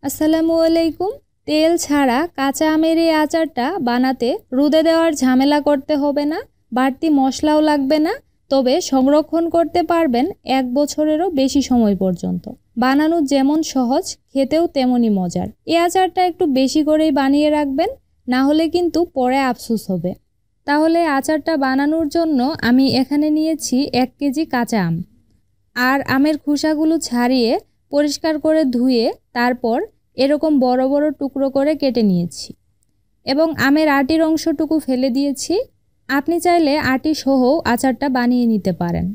আসসালামু আলাইকুম। তেল ছাড়া কাঁচা আমের এই আচারটা বানাতে রোদে দেওয়ার ঝামেলা করতে হবে না, বাড়তি মশলাও লাগবে না। তবে সংরক্ষণ করতে পারবেন 1 বছরেরও বেশি সময় পর্যন্ত। বানানো যেমন সহজ, খেতেও তেমনই মজার। এই আচারটা একটু বেশি করেই বানিয়ে রাখবেন, না হলে কিন্তু পরে আফসোস হবে। তাহলে আচারটা বানানোর জন্য আমি এখানে নিয়েছি 1 কেজি কাঁচা আম। আর আমের খোসাগুলো ছাড়িয়ে পরিষ্কার করে ধুয়ে তারপর এরকম বড় বড় টুকরো করে কেটে নিয়েছি এবং আমের আটির অংশটুকু ফেলে দিয়েছি। আপনি চাইলে আটি সহও আচারটা বানিয়ে নিতে পারেন।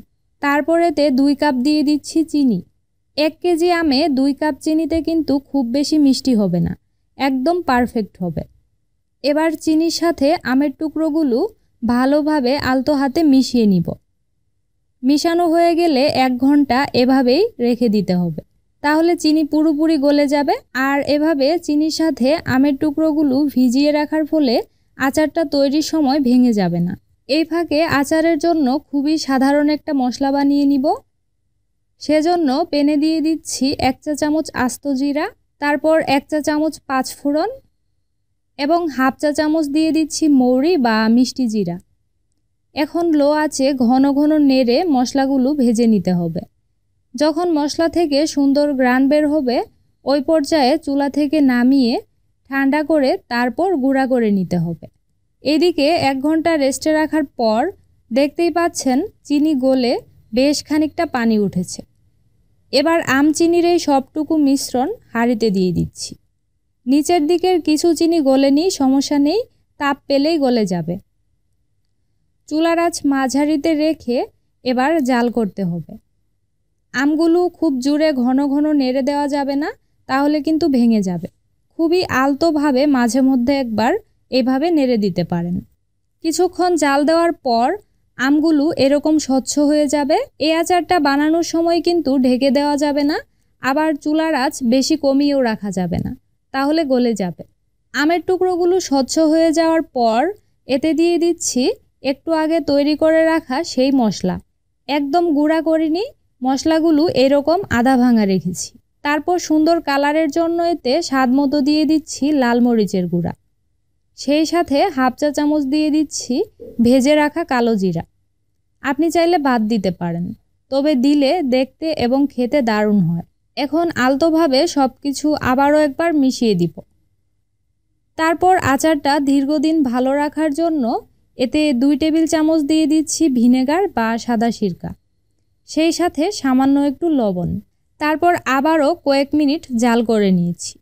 তারপরেতে 2 কাপ দিয়ে দিচ্ছি চিনি। 1 কেজি আমে 2 কাপ চিনিতে কিন্তু খুব বেশি মিষ্টি হবে না, একদম পারফেক্ট হবে। এবার চিনির সাথে আমের টুকরোগুলো ভালোভাবে আলতো হাতে মিশিয়ে নিব। মিশানো হয়ে গেলে 1 ঘন্টা এভাবেই রেখে দিতে হবে, তাহলে চিনি পুরোপুরি গলে যাবে। আর এভাবে চিনির সাথে আমের টুকরোগুলো ভিজিয়ে রাখার ফলে আচারটা তৈরির সময় ভেঙে যাবে না। এই ফাঁকে আচারের জন্য খুবই সাধারণ একটা মশলা বানিয়ে নিব। সেজন্য প্যানে দিয়ে দিচ্ছি 1 চা চামচ আস্ত জিরা, তারপর 1 চা চামচ 5 ফোড়ন এবং হাফ চা চামচ দিয়ে দিচ্ছি মৌরি বা মিষ্টি জিরা। এখন লো আঁচে ঘন ঘন নেড়ে মশলাগুলো ভেজে নিতে হবে। যখন মশলা থেকে সুন্দর ঘ্রাণ বের হবে, ওই পর্যায়ে চুলা থেকে নামিয়ে ঠান্ডা করে তারপর গুঁড়া করে নিতে হবে। এদিকে 1 ঘন্টা রেস্টে রাখার পর দেখতেই পাচ্ছেন চিনি গলে বেশ খানিকটা পানি উঠেছে। এবার আম চিনির এই সবটুকু মিশ্রণ হাঁড়িতে দিয়ে দিচ্ছি। নিচের দিকের কিছু চিনি গলেনি, সমস্যা নেই, তাপ পেলেই গলে যাবে। চুলার আঁচ মাঝারিতে রেখে এবার জাল করতে হবে। আমগুলো খুব জোরে ঘন ঘন নেড়ে দেওয়া যাবে না, তাহলে কিন্তু ভেঙে যাবে। খুবই আলতোভাবে মাঝে মধ্যে একবার এভাবে নেড়ে দিতে পারেন। কিছুক্ষণ জাল দেওয়ার পর আমগুলো এরকম স্বচ্ছ হয়ে যাবে। এই আচারটা বানানোর সময় কিন্তু ঢেকে দেওয়া যাবে না, আবার চুলার আঁচ বেশি কমিয়েও রাখা যাবে না, তাহলে গলে যাবে। আমের টুকরোগুলো স্বচ্ছ হয়ে যাওয়ার পর এতে দিয়ে দিচ্ছি একটু আগে তৈরি করে রাখা সেই মশলা। একদম গুঁড়া করিনি, মশলাগুলো এরকম আধা ভাঙা রেখেছি। তারপর সুন্দর কালারের জন্য এতে স্বাদ মতো দিয়ে দিচ্ছি লাল মরিচের গুঁড়া। সেই সাথে হাফ চা চামচ দিয়ে দিচ্ছি ভেজে রাখা কালো জিরা। আপনি চাইলে বাদ দিতে পারেন, তবে দিলে দেখতে এবং খেতে দারুণ হয়। এখন আলতোভাবে সব কিছু আবারও একবার মিশিয়ে দিব। তারপর আচারটা দীর্ঘদিন ভালো রাখার জন্য এতে 2 টেবিল চামচ দিয়ে দিচ্ছি ভিনেগার বা সাদা সিরকা, সেই সাথে সামান্য একটু লবণ। তারপর আবারও কয়েক মিনিট জাল করে নিয়েছি।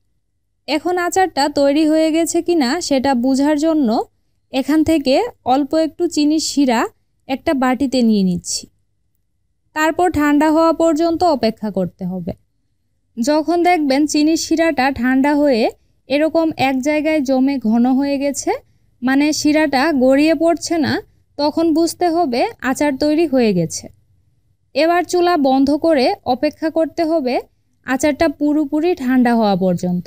এখন আচারটা তৈরি হয়ে গেছে কিনা সেটা বোঝার জন্য এখান থেকে অল্প একটু চিনির শিরা একটা বাটিতে নিয়ে নিচ্ছি। তারপর ঠান্ডা হওয়া পর্যন্ত অপেক্ষা করতে হবে। যখন দেখবেন চিনির শিরাটা ঠান্ডা হয়ে এরকম এক জায়গায় জমে ঘন হয়ে গেছে, মানে শিরাটা গড়িয়ে পড়ছে না, তখন বুঝতে হবে আচার তৈরি হয়ে গেছে। এবার চুলা বন্ধ করে অপেক্ষা করতে হবে আচারটা পুরোপুরি ঠান্ডা হওয়া পর্যন্ত।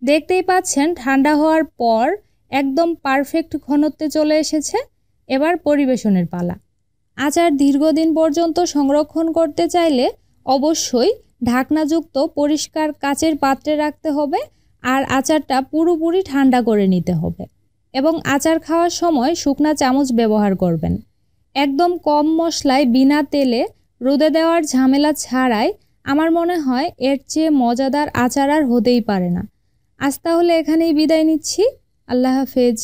দেখতেই পাচ্ছেন ঠান্ডা হওয়ার পর একদম পারফেক্ট ঘনত্বে চলে এসেছে। এবার পরিবেশনের পালা। আচার দীর্ঘদিন পর্যন্ত সংরক্ষণ করতে চাইলে অবশ্যই ঢাকনাযুক্ত পরিষ্কার কাচের পাত্রে রাখতে হবে আর আচারটা পুরোপুরি ঠান্ডা করে নিতে হবে এবং আচার খাওয়ার সময় শুকনা চামচ ব্যবহার করবেন। একদম কম মশলায় বিনা তেলে রোদে দেওয়ার ঝামেলা ছাড়াই আমার মনে হয় এর চেয়ে মজাদার আচার আর হতেই পারে না। আজ তাহলে এখানেই বিদায় নিচ্ছি। আল্লাহ হাফেজ।